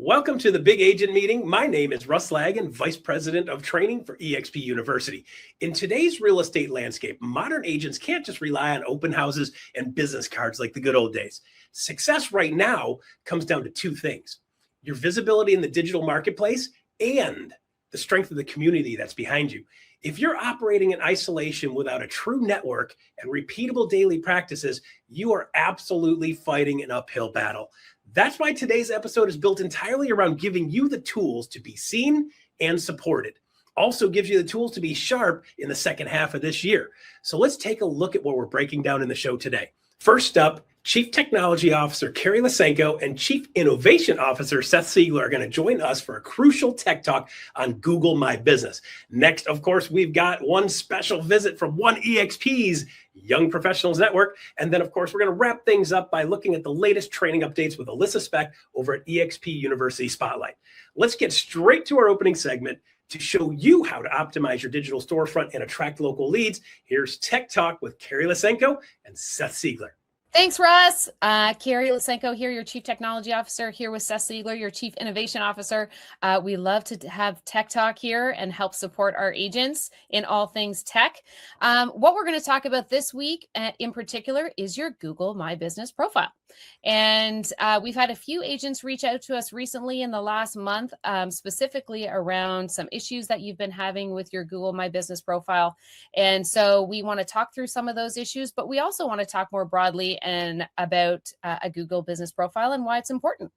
Welcome to the Big Agent Meeting. My name is Russ Laggan, Vice President of Training for eXp University. In today's real estate landscape, modern agents can't just rely on open houses and business cards like the good old days. Success right now comes down to two things: your visibility in the digital marketplace and the strength of the community that's behind you. If you're operating in isolation without a true network and repeatable daily practices, you are absolutely fighting an uphill battle. That's why today's episode is built entirely around giving you the tools to be seen and supported. Also gives you the tools to be sharp in the second half of this year. So let's take a look at what we're breaking down in the show today. First up, Chief Technology Officer Carrie Lysenko and Chief Innovation Officer Seth Siegler are going to join us for a crucial tech talk on Google My Business. Next, of course, we've got one special visit from One EXP's Young Professionals Network. And then, of course, we're going to wrap things up by looking at the latest training updates with Alyssa Specht over at eXp University Spotlight. Let's get straight to our opening segment to show you how to optimize your digital storefront and attract local leads. Here's Tech Talk with Carrie Lysenko and Seth Siegler. Thanks, Russ. Carrie Lysenko here, your Chief Technology Officer, here with Seth Siegler, your Chief Innovation Officer. We love to have Tech Talk here and help support our agents in all things tech. What we're going to talk about this week in particular is your Google My Business profile. And we've had a few agents reach out to us recently in the last month, specifically around some issues that you've been having with your Google My Business profile. And so we want to talk through some of those issues, but we also want to talk more broadly and about a Google business profile and why it's important.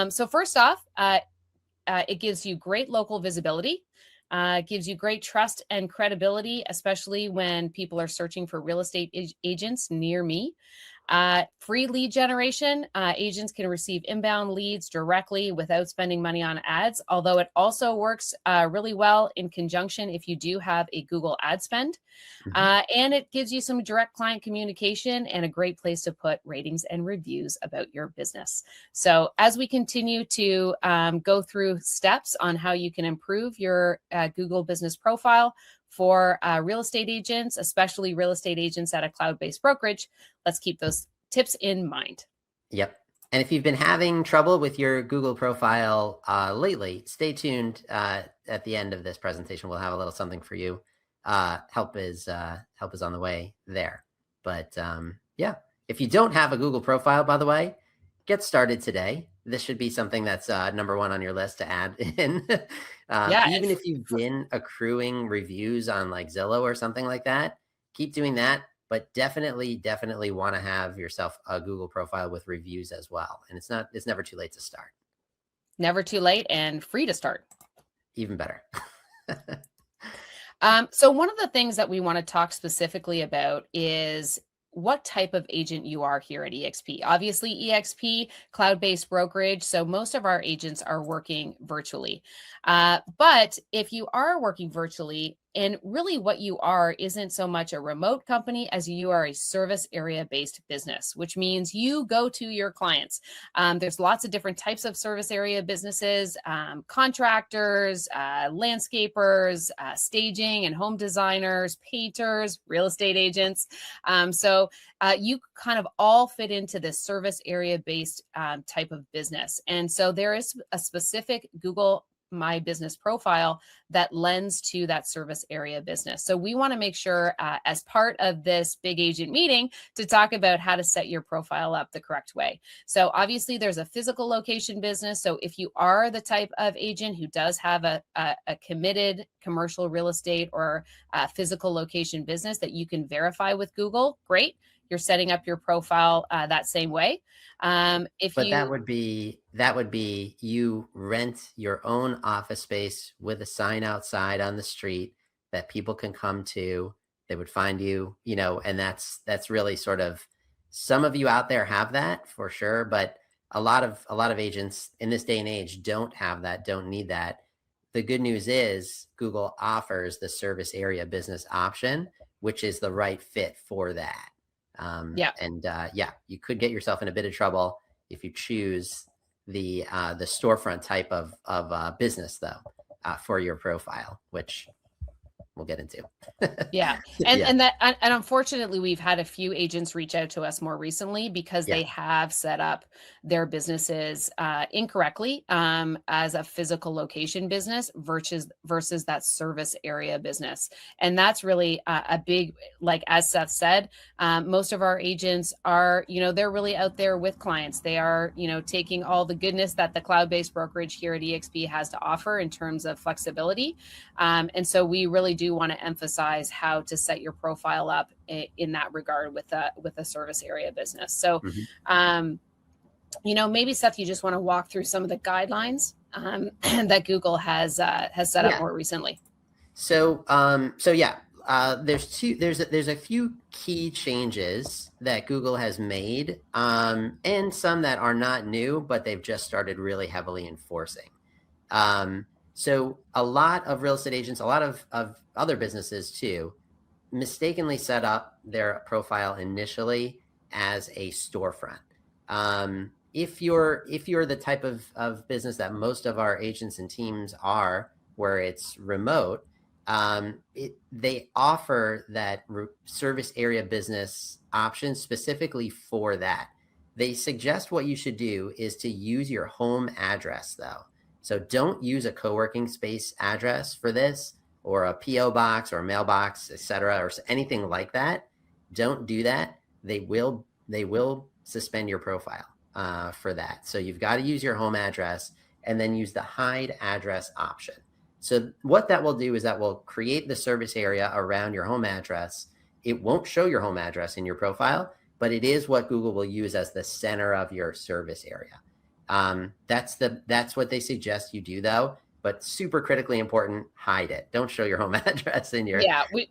So first off, it gives you great local visibility. Gives you great trust and credibility, especially when people are searching for real estate agents near me. Free lead generation. Agents can receive inbound leads directly without spending money on ads, although it also works really well in conjunction if you do have a Google ad spend. And it gives you some direct client communication and a great place to put ratings and reviews about your business. So as we continue to go through steps on how you can improve your Google business profile for real estate agents, especially real estate agents at a cloud-based brokerage, let's keep those tips in mind. Yep. And if you've been having trouble with your Google profile lately, stay tuned. At the end of this presentation, we'll have a little something for you. Help is on the way there. But yeah, if you don't have a Google profile, by the way, get started today. This should be something that's number one on your list to add in. Even if you've been accruing reviews on like Zillow or something like that, keep doing that. But definitely want to have yourself a Google profile with reviews as well. And it's never too late to start. Never too late and free to start. Even better. So one of the things that we want to talk specifically about is what type of agent you are here at eXp. Obviously, eXp, cloud-based brokerage, so most of our agents are working virtually. But if you are working virtually, and really what you are isn't so much a remote company as you are a service area-based business, which means you go to your clients. There's lots of different types of service area businesses, contractors, landscapers, staging and home designers, painters, real estate agents. So you kind of all fit into this service area-based type of business. And so there is a specific Google My Business profile that lends to that service area business. So we want to make sure as part of this big agent meeting to talk about how to set your profile up the correct way. So obviously there's a physical location business. So if you are the type of agent who does have a committed commercial real estate or physical location business that you can verify with Google, great. You're setting up your profile that same way. That would be you rent your own office space with a sign outside on the street that people can come to. They would find you, and that's really sort of, some of you out there have that for sure, but a lot of agents in this day and age don't have that, don't need that. The good news is Google offers the service area business option, which is the right fit for that. You could get yourself in a bit of trouble if you choose the storefront type of business though, for your profile, which we'll get into. Yeah. And unfortunately, we've had a few agents reach out to us more recently because they have set up their businesses incorrectly as a physical location business versus that service area business. And that's really a big, like, as Seth said, most of our agents are, they're really out there with clients. They are, taking all the goodness that the cloud-based brokerage here at EXP has to offer in terms of flexibility. And so we really do want to emphasize how to set your profile up in that regard with a service area business. So, maybe Seth, you just want to walk through some of the guidelines that Google has set up more recently. So there's a few key changes that Google has made, and some that are not new, but they've just started really heavily enforcing. So a lot of real estate agents, a lot of other businesses too, mistakenly set up their profile initially as a storefront. If you're the type of business that most of our agents and teams are, where it's remote, they offer that service area business option specifically for that. They suggest what you should do is to use your home address though. So don't use a co-working space address for this, or a PO box or a mailbox, etc., or anything like that. Don't do that. They will suspend your profile for that. So you've got to use your home address and then use the hide address option. So what that will do is that will create the service area around your home address. It won't show your home address in your profile, but it is what Google will use as the center of your service area. That's what they suggest you do though, but super critically important, hide it. Don't show your home address in your we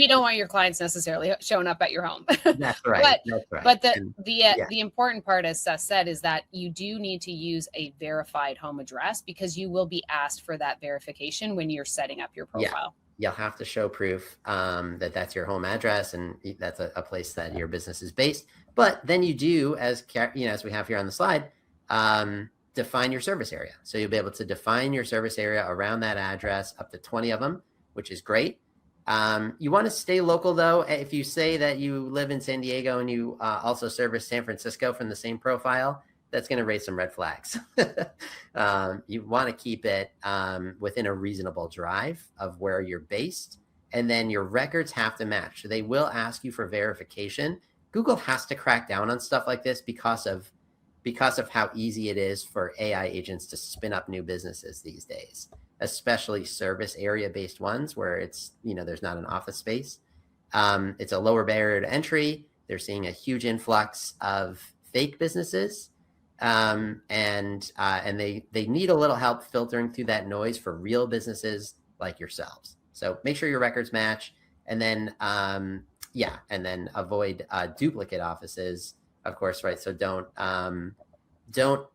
don't want your clients necessarily showing up at your home. That's right. But the important part, as Seth said, is that you do need to use a verified home address because you will be asked for that verification when you're setting up your profile. You'll have to show proof that that's your home address and that's a place that your business is based. But then you do, as we have here on the slide, define your service area. So you'll be able to define your service area around that address, up to 20 of them, which is great. You want to stay local though. If you say that you live in San Diego and you also service San Francisco from the same profile, that's going to raise some red flags. You want to keep it within a reasonable drive of where you're based. And then your records have to match. So they will ask you for verification. Google has to crack down on stuff like this because of how easy it is for AI agents to spin up new businesses these days, especially service area based ones where it's, there's not an office space. It's a lower barrier to entry. They're seeing a huge influx of fake businesses. And they need a little help filtering through that noise for real businesses like yourselves. So make sure your records match, and then, and then avoid duplicate offices. Of course, right. So don't for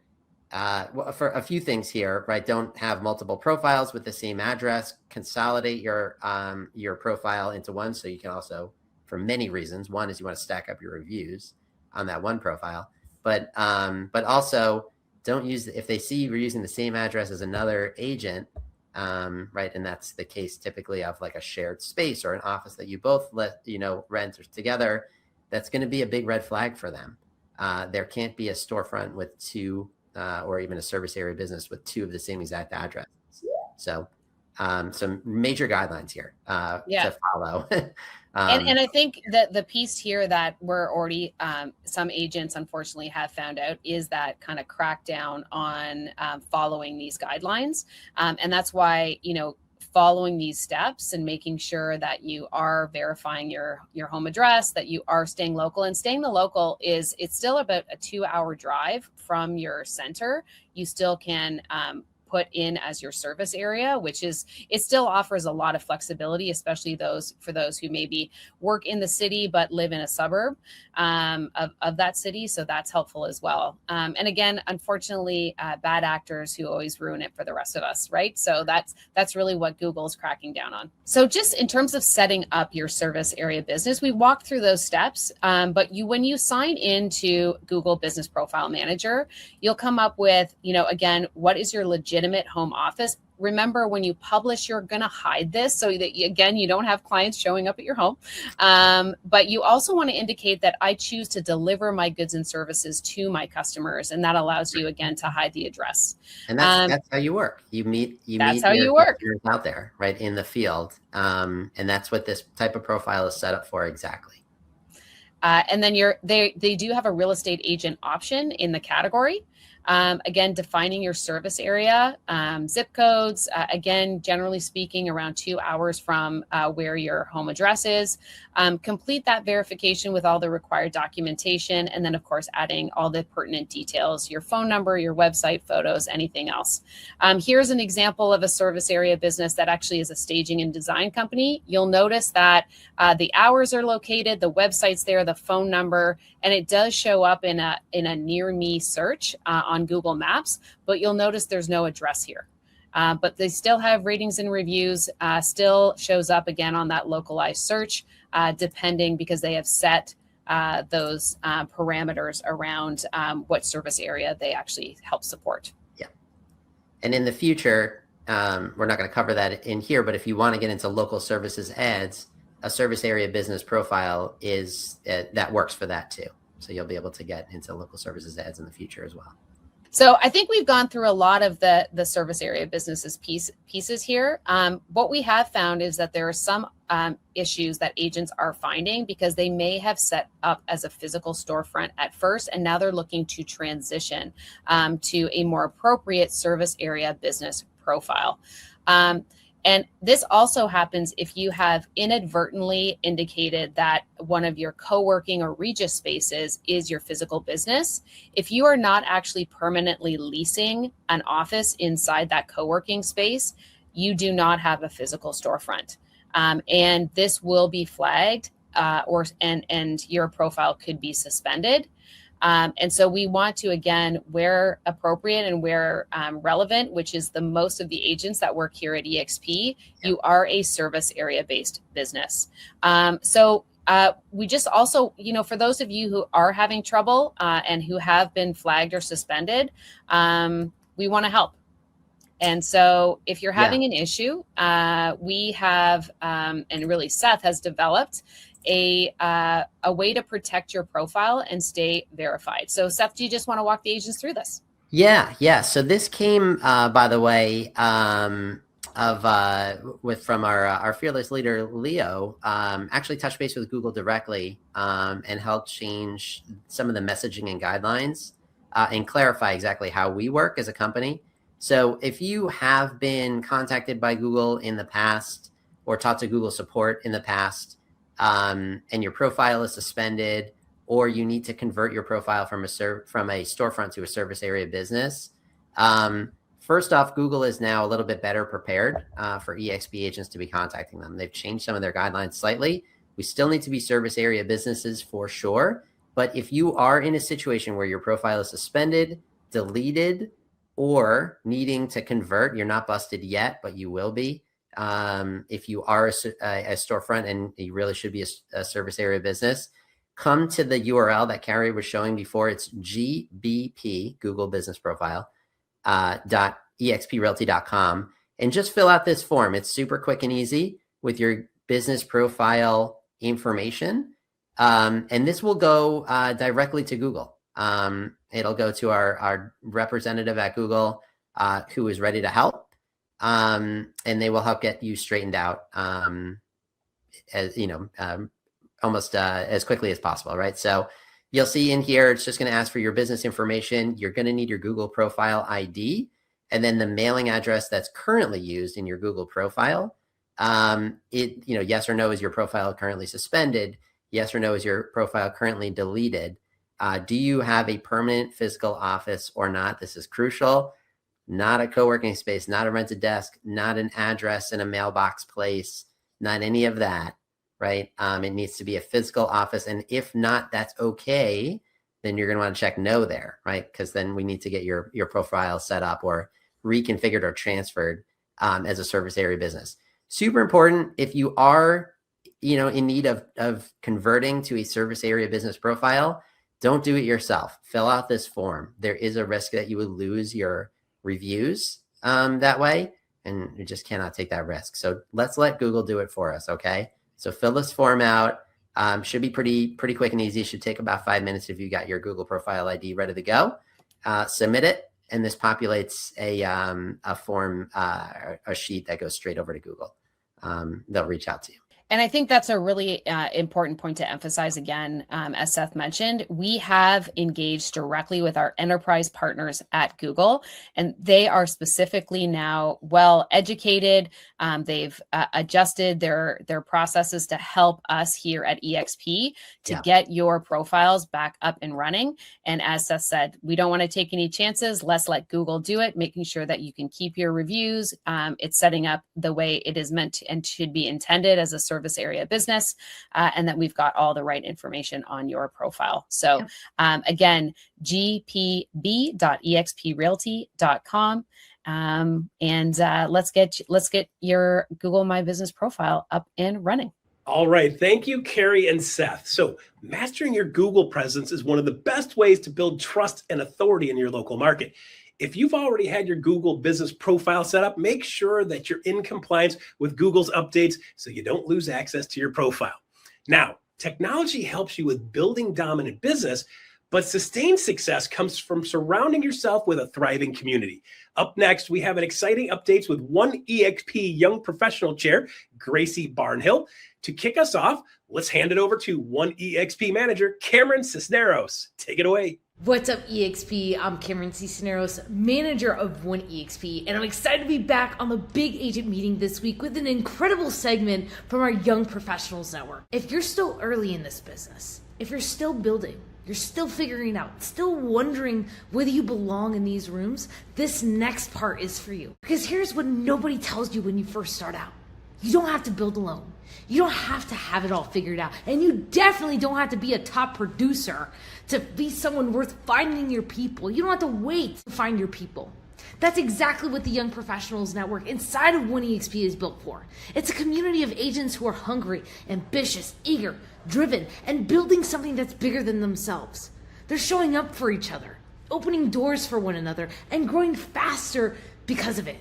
a few things here, right? Don't have multiple profiles with the same address. Consolidate your profile into one, so you can also, for many reasons. One is you want to stack up your reviews on that one profile, but also don't use, if they see you're using the same address as another agent, right? And that's the case typically of like a shared space or an office that you both rent together. That's going to be a big red flag for them. There can't be a storefront with two, or even a service area business with two of the same exact addresses. So some major guidelines here to follow. And I think that the piece here that we're already, some agents unfortunately have found out is that kind of crackdown on following these guidelines. And that's why, following these steps and making sure that you are verifying your home address, that you are staying local. And staying the local it's still about a 2-hour drive from your center. You still can put in as your service area, which is, it still offers a lot of flexibility, especially for those who maybe work in the city but live in a suburb of that city. So that's helpful as well. And again, unfortunately, bad actors who always ruin it for the rest of us, right? So that's really what Google's cracking down on. So just in terms of setting up your service area business, we walked through those steps, but when you sign into Google Business Profile Manager, you'll come up with, again, what is your legitimate home office? remember, when you publish, you're going to hide this so that, again, you don't have clients showing up at your home. But you also want to indicate that I choose to deliver my goods and services to my customers. And that allows you, again, to hide the address. And that's how you work. You meet your customers out there, right, in the field. And that's what this type of profile is set up for exactly. And then they do have a real estate agent option in the category. Again, defining your service area, zip codes, again, generally speaking, around 2 hours from where your home address is. Complete that verification with all the required documentation. And then, of course, adding all the pertinent details, your phone number, your website, photos, anything else. Here's an example of a service area business that actually is a staging and design company. You'll notice that the hours are located, the website's there, the phone number, and it does show up in a near me search on Google Maps, but you'll notice there's no address here. But they still have ratings and reviews, still shows up again on that localized search, depending, because they have set those parameters around what service area they actually help support. Yeah. And in the future, we're not going to cover that in here, but if you want to get into local services ads, a service area business profile that works for that too. So you'll be able to get into local services ads in the future as well. So I think we've gone through a lot of the service area businesses pieces here. What we have found is that there are some issues that agents are finding because they may have set up as a physical storefront at first, and now they're looking to transition to a more appropriate service area business profile. And this also happens if you have inadvertently indicated that one of your co-working or Regis spaces is your physical business. If you are not actually permanently leasing an office inside that co-working space, you do not have a physical storefront. And this will be flagged and your profile could be suspended. And so we want to, again, where appropriate and where relevant, which is the most of the agents that work here at EXP, you are a service area based business. So we just also, for those of you who are having trouble and who have been flagged or suspended, we want to help. And so if you're having an issue, we have, and really Seth has developed a way to protect your profile and stay verified. So Seth, do you just want to walk the agents through this? Yeah. So this came, by the way, from our fearless leader, Leo, actually touched base with Google directly and helped change some of the messaging and guidelines and clarify exactly how we work as a company. So if you have been contacted by Google in the past or talked to Google support in the past, and your profile is suspended, or you need to convert your profile from a storefront to a service area business. First off, Google is now a little bit better prepared for EXP agents to be contacting them. They've changed some of their guidelines slightly. We still need to be service area businesses for sure. But if you are in a situation where your profile is suspended, deleted, or needing to convert, you're not busted yet, but you will be. If you are a storefront and you really should be a service area business, come to the URL that Carrie was showing before. It's GBP, Google Business Profile, .exprealty.com, and just fill out this form. It's super quick and easy with your business profile information. And this will go directly to Google. It'll go to our representative at Google who is ready to help. And they will help get you straightened out almost as quickly as possible, right? So you'll see in here, it's just going to ask for your business information. You're going to need your Google profile ID, and then the mailing address that's currently used in your Google profile. Yes or no, is your profile currently suspended? Yes or no, is your profile currently deleted? Do you have a permanent physical office or not? This is crucial. Not a co-working space, not a rented desk, not an address in a mailbox place, not any of that, right? It needs to be a physical office. And if not, that's okay. Then you're going to want to check no there, right? Because then we need to get your profile set up or reconfigured or transferred as a service area business. Super important. If you are, in need of converting to a service area business profile, don't do it yourself. Fill out this form. There is a risk that you would lose your reviews that way. and we just cannot take that risk. So let's let Google do it for us, okay? So fill this form out. Should be pretty quick and easy. Should take about 5 minutes if you got your Google profile ID ready to go. Submit it, and this populates a form, a sheet that goes straight over to Google. They'll reach out to you. And I think that's a really important point to emphasize again. As Seth mentioned, we have engaged directly with our enterprise partners at Google, and they are specifically now well educated. They've adjusted their processes to help us here at EXP to get your profiles back up and running. And as Seth said, we don't want to take any chances. Let's let Google do it, making sure that you can keep your reviews. It's setting up the way it is meant to and should be intended as a service area business, and that we've got all the right information on your profile. So again, gpb.exprealty.com. And let's get your Google My Business profile up and running. All right. Thank you, Carrie and Seth. So mastering your Google presence is one of the best ways to build trust and authority in your local market. If you've already had your Google business profile set up, make sure that you're in compliance with Google's updates so you don't lose access to your profile. Now, technology helps you with building dominant business, but sustained success comes from surrounding yourself with a thriving community. Up next, we have an exciting updates with One EXP Young Professional Chair, Gracie Barnhill. To kick us off, let's hand it over to One EXP Manager, Cameron Cisneros. Take it away. What's up, EXP? I'm Cameron Cisneros, manager of One EXP, and I'm excited to be back on the big agent meeting this week with an incredible segment from our Young Professionals Network. If you're still early in this business, if you're still building, you're still figuring out, still wondering whether you belong in these rooms, this next part is for you. Because here's what nobody tells you when you first start out. You don't have to build alone. You don't have to have it all figured out. And you definitely don't have to be a top producer to be someone worth finding your people. You don't have to wait to find your people. That's exactly what the Young Professionals Network inside of One EXP is built for. It's a community of agents who are hungry, ambitious, eager, driven, and building something that's bigger than themselves. They're showing up for each other, opening doors for one another, and growing faster because of it.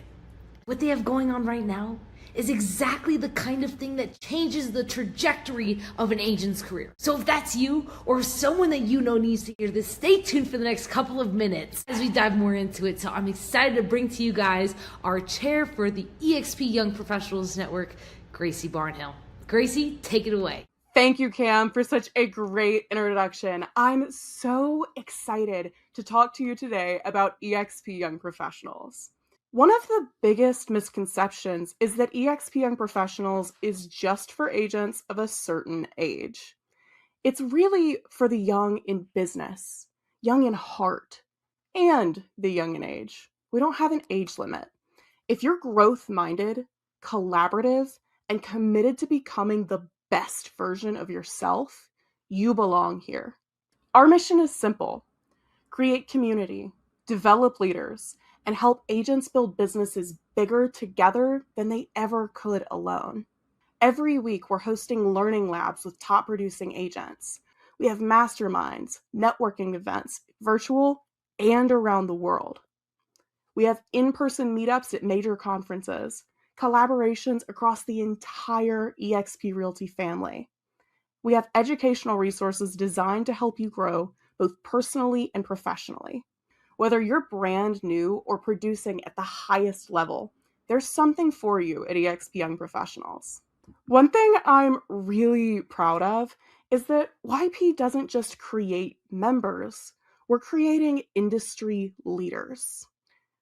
What they have going on right now is exactly the kind of thing that changes the trajectory of an agent's career. So if that's you or someone that you know needs to hear this, stay tuned for the next couple of minutes as we dive more into it. So I'm excited to bring to you guys our chair for the EXP Young Professionals Network, Gracie Barnhill. Gracie, take it away. Thank you, Cam, for such a great introduction. I'm so excited to talk to you today about EXP Young Professionals. One of the biggest misconceptions is that EXP Young Professionals is just for agents of a certain age. It's really for the young in business, young in heart, and the young in age. We don't have an age limit. If you're growth-minded, collaborative, and committed to becoming the best version of yourself, you belong here. Our mission is simple: create community, develop leaders, and help agents build businesses bigger together than they ever could alone. Every week, we're hosting learning labs with top producing agents. We have masterminds, networking events, virtual and around the world. We have in-person meetups at major conferences, collaborations across the entire EXP Realty family. We have educational resources designed to help you grow both personally and professionally. Whether you're brand new or producing at the highest level, there's something for you at EXP Young Professionals. One thing I'm really proud of is that YP doesn't just create members, we're creating industry leaders.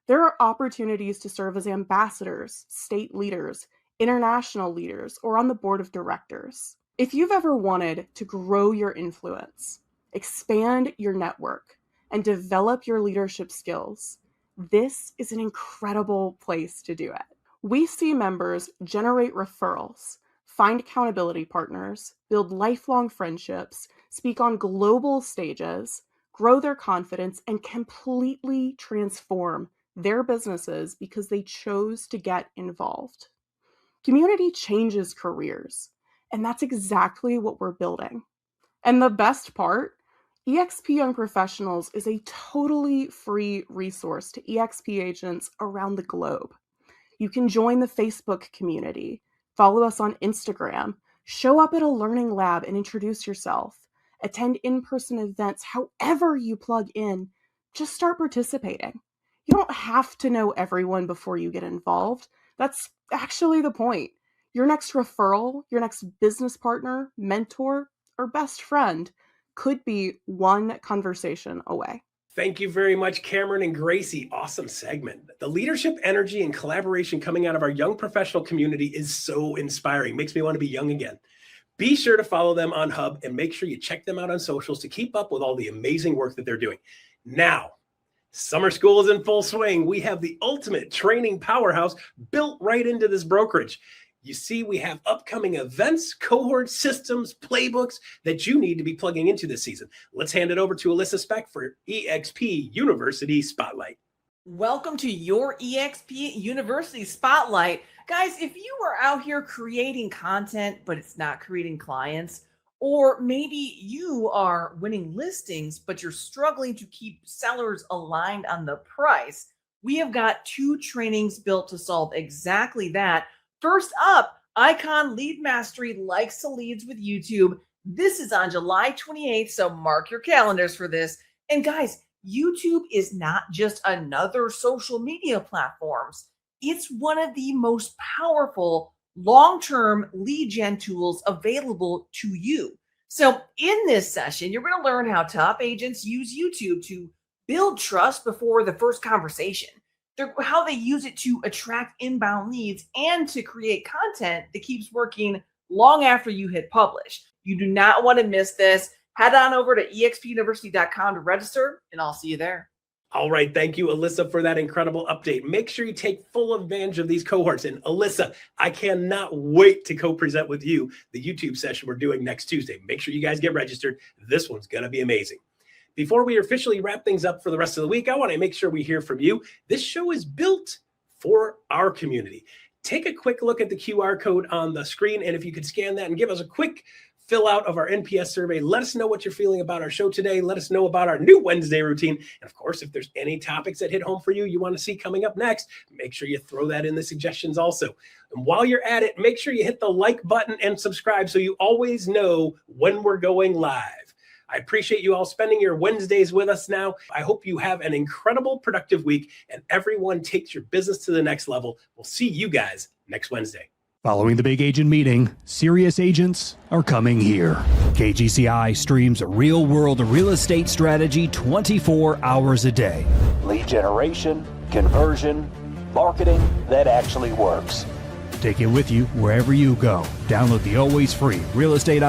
There are opportunities to serve as ambassadors, state leaders, international leaders, or on the board of directors. If you've ever wanted to grow your influence, expand your network, and develop your leadership skills, this is an incredible place to do it. We see members generate referrals, find accountability partners, build lifelong friendships, speak on global stages, grow their confidence, and completely transform their businesses because they chose to get involved. Community changes careers, and that's exactly what we're building. And the best part, EXP Young Professionals is a totally free resource to EXP agents around the globe. You can join the Facebook community, follow us on Instagram, show up at a learning lab and introduce yourself, attend in-person events, however you plug in, just start participating. You don't have to know everyone before you get involved. That's actually the point. Your next referral, your next business partner, mentor, or best friend could be one conversation away. Thank you very much, Cameron and Gracie. Awesome segment. The leadership, energy, and collaboration coming out of our young professional community is so inspiring. Makes me want to be young again. Be sure to follow them on Hub and make sure you check them out on socials to keep up with all the amazing work that they're doing. Now, summer school is in full swing. We have the ultimate training powerhouse built right into this brokerage. You see, we have upcoming events, cohort systems, playbooks that you need to be plugging into this season. Let's hand it over to Alyssa Specht for eXp University Spotlight. Welcome to your eXp University Spotlight. Guys, if you are out here creating content, but it's not creating clients, or maybe you are winning listings, but you're struggling to keep sellers aligned on the price, we have got 2 trainings built to solve exactly that. First up, Icon Lead Mastery Likes to Leads with YouTube. This is on July 28th, so mark your calendars for this. And guys, YouTube is not just another social media platforms. It's one of the most powerful long-term lead gen tools available to you. So in this session, you're going to learn how top agents use YouTube to build trust before the first conversation. How they use it to attract inbound leads and to create content that keeps working long after you hit publish. You do not want to miss this. Head on over to expuniversity.com to register, and I'll see you there. All right. Thank you, Alyssa, for that incredible update. Make sure you take full advantage of these cohorts. And Alyssa, I cannot wait to co-present with you the YouTube session we're doing next Tuesday. Make sure you guys get registered. This one's going to be amazing. Before we officially wrap things up for the rest of the week, I want to make sure we hear from you. This show is built for our community. Take a quick look at the QR code on the screen, and if you could scan that and give us a quick fill out of our NPS survey, let us know what you're feeling about our show today. Let us know about our new Wednesday routine. And of course, if there's any topics that hit home for you want to see coming up next, make sure you throw that in the suggestions also. And while you're at it, make sure you hit the like button and subscribe so you always know when we're going live. I appreciate you all spending your Wednesdays with us now. I hope you have an incredible, productive week and everyone takes your business to the next level. We'll see you guys next Wednesday. Following the big agent meeting, serious agents are coming here. KGCI streams real-world real estate strategy 24 hours a day. Lead generation, conversion, marketing that actually works. Take it with you wherever you go. Download the always free Real Estate